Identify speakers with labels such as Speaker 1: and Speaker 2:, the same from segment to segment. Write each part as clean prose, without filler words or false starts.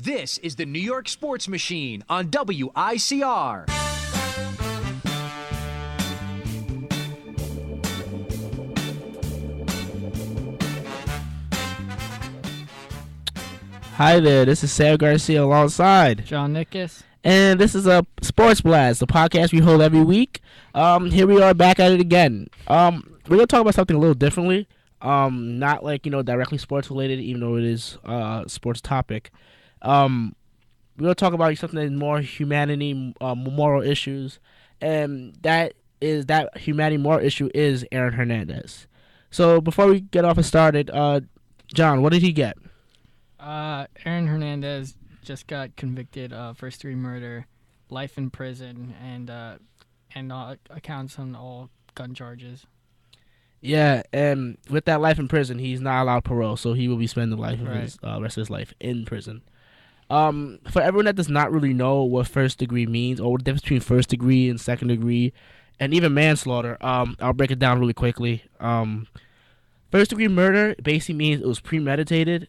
Speaker 1: This is the New York Sports Machine on WICR.
Speaker 2: Hi there, this is Sam Garcia alongside
Speaker 3: John Nickus.
Speaker 2: and this is a Sports Blast, the podcast we hold every week. Here we are back at it again. We're gonna talk about something a little differently. Not like directly sports related, even though it is a sports topic. We're gonna talk about something more humanity, moral issues, and that humanity moral issue is Aaron Hernandez. So before we get off and started, John, what did he get?
Speaker 3: Aaron Hernandez just got convicted of first-degree murder, life in prison, and accounts on all gun charges.
Speaker 2: Yeah, and with that life in prison, he's not allowed parole, so he will be spending the life of
Speaker 3: Right.
Speaker 2: his rest of his life in prison. For everyone that does not really know what first degree means or the difference between first degree and second degree, and even manslaughter, I'll break it down really quickly. First degree murder basically means it was premeditated.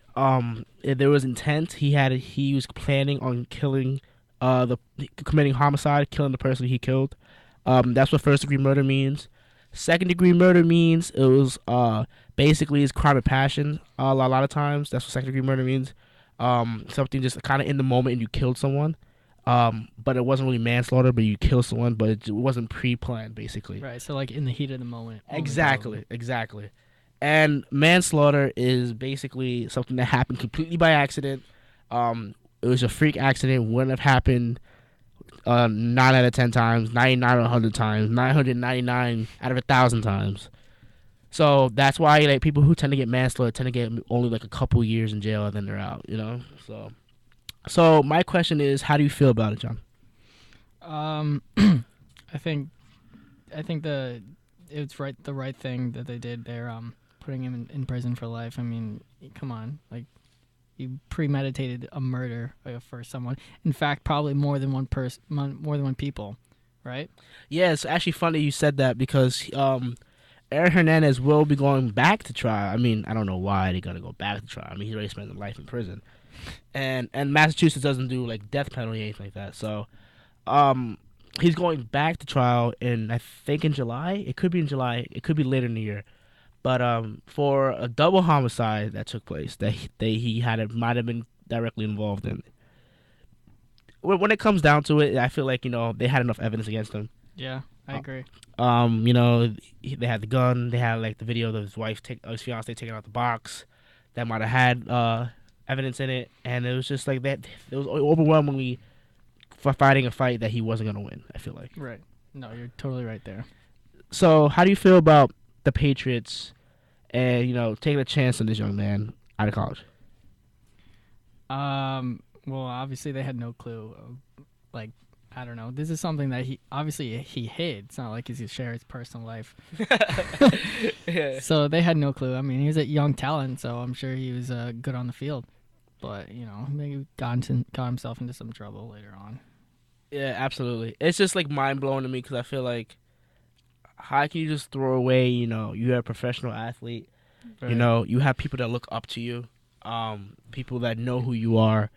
Speaker 2: If there was intent. He was planning on committing homicide, killing the person he killed. That's what first degree murder means. Second degree murder means it was basically is crime of passion. A lot of times that's what second degree murder means. Something just kind of in the moment and you killed someone. But it wasn't really manslaughter, but you killed someone, but it wasn't pre-planned basically.
Speaker 3: Right, so like in the heat of the moment.
Speaker 2: Exactly. And manslaughter is basically something that happened completely by accident. It was a freak accident. Wouldn't have happened 9 out of 10 times, 99 out of 100 times, 999 out of 1,000 times. So that's why like people who tend to get manslaughter tend to get only like a couple years in jail and then they're out. So my question is, how do you feel about it, John?
Speaker 3: I think it's the right thing that they did there. Putting him in prison for life. I mean, come on, like you premeditated a murder for someone. In fact, probably more than one person, more than one people, right?
Speaker 2: Yeah, it's actually funny you said that because Aaron Hernandez will be going back to trial. I mean, I don't know why they gotta go back to trial. I mean, he's already spent life in prison, and Massachusetts doesn't do like death penalty or anything like that. So, he's going back to trial I think in July. It could be in July. It could be later in the year. But for a double homicide that took place that might have been directly involved in. When it comes down to it, I feel like they had enough evidence against him.
Speaker 3: Yeah, I agree.
Speaker 2: They had the gun. They had like the video of his his fiance taking out the box that might have had evidence in it, and it was just like that. It was overwhelmingly for fighting a fight that he wasn't gonna win. I feel like.
Speaker 3: Right. No, you're totally right there.
Speaker 2: So, how do you feel about the Patriots and taking a chance on this young man out of college?
Speaker 3: Well, obviously they had no clue. Like, I don't know. This is something that he hid. It's not like he's gonna share his personal life.
Speaker 2: Yeah.
Speaker 3: So they had no clue. I mean, he was a young talent, so I'm sure he was good on the field. But maybe got himself into some trouble later on.
Speaker 2: Yeah, absolutely. It's just like mind blowing to me because I feel like, how can you just throw away? You're a professional athlete.
Speaker 3: Right.
Speaker 2: You have people that look up to you, people that know who you are.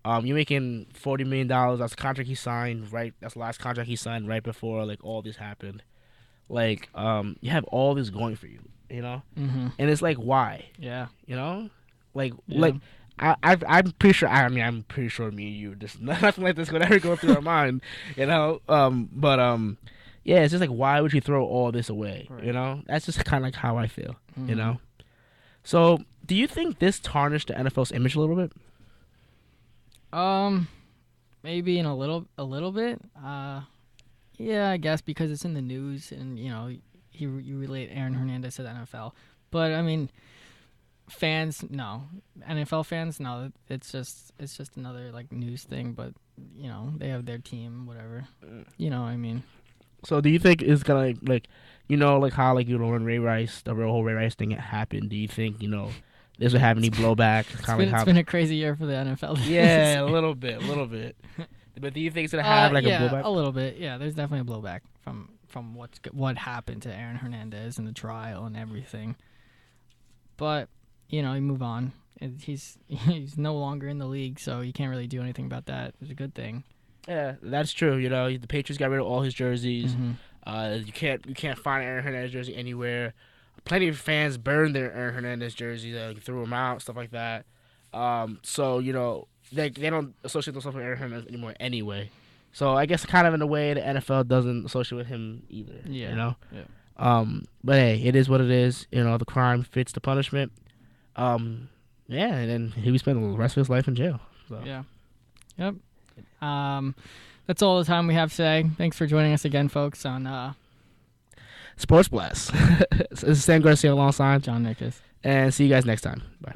Speaker 2: You're making $40 million. That's the contract he signed. Right, that's the last contract he signed right before like all this happened. Like, you have all this going for you.
Speaker 3: Mm-hmm.
Speaker 2: And it's like, why?
Speaker 3: Yeah.
Speaker 2: Like,
Speaker 3: Yeah.
Speaker 2: like. I'm pretty sure. I'm pretty sure me and you just nothing like this could ever go through our mind, Yeah, it's just like, why would you throw all this away?
Speaker 3: Right.
Speaker 2: That's just kind of like how I feel.
Speaker 3: Mm-hmm.
Speaker 2: So, do you think this tarnished the NFL's image a little bit?
Speaker 3: Maybe in a little bit. Yeah, I guess because it's in the news and you relate Aaron Hernandez to the NFL. But I mean, fans, no. NFL fans, no. It's just another like news thing. But they have their team, whatever. I mean.
Speaker 2: So, do you think it's gonna like how when the whole Ray Rice thing happened? Do you think this would have any blowback?
Speaker 3: It's been a crazy year for the NFL.
Speaker 2: Yeah, a little bit. But do you think it's gonna have a blowback?
Speaker 3: A little bit. Yeah, there's definitely a blowback from what happened to Aaron Hernandez and the trial and everything. But you move on. And he's no longer in the league, so you can't really do anything about that. It's a good thing.
Speaker 2: Yeah, that's true. You know, the Patriots got rid of all his jerseys.
Speaker 3: Mm-hmm.
Speaker 2: You can't find Aaron Hernandez jersey anywhere. Plenty of fans burned their Aaron Hernandez jerseys, threw them out, stuff like that. So you know they don't associate themselves with Aaron Hernandez anymore anyway. So I guess kind of in a way the NFL doesn't associate with him either.
Speaker 3: Yeah.
Speaker 2: You know.
Speaker 3: Yeah.
Speaker 2: But hey, it is what it is. You know, the crime fits the punishment. Yeah, and then he would spend the rest of his life in jail. So.
Speaker 3: Yeah. Yep. That's all the time we have today. Thanks for joining us again, folks, on
Speaker 2: Sports Blast. This is Sam Garcia alongside
Speaker 3: John Nickus.
Speaker 2: and see you guys next time. Bye.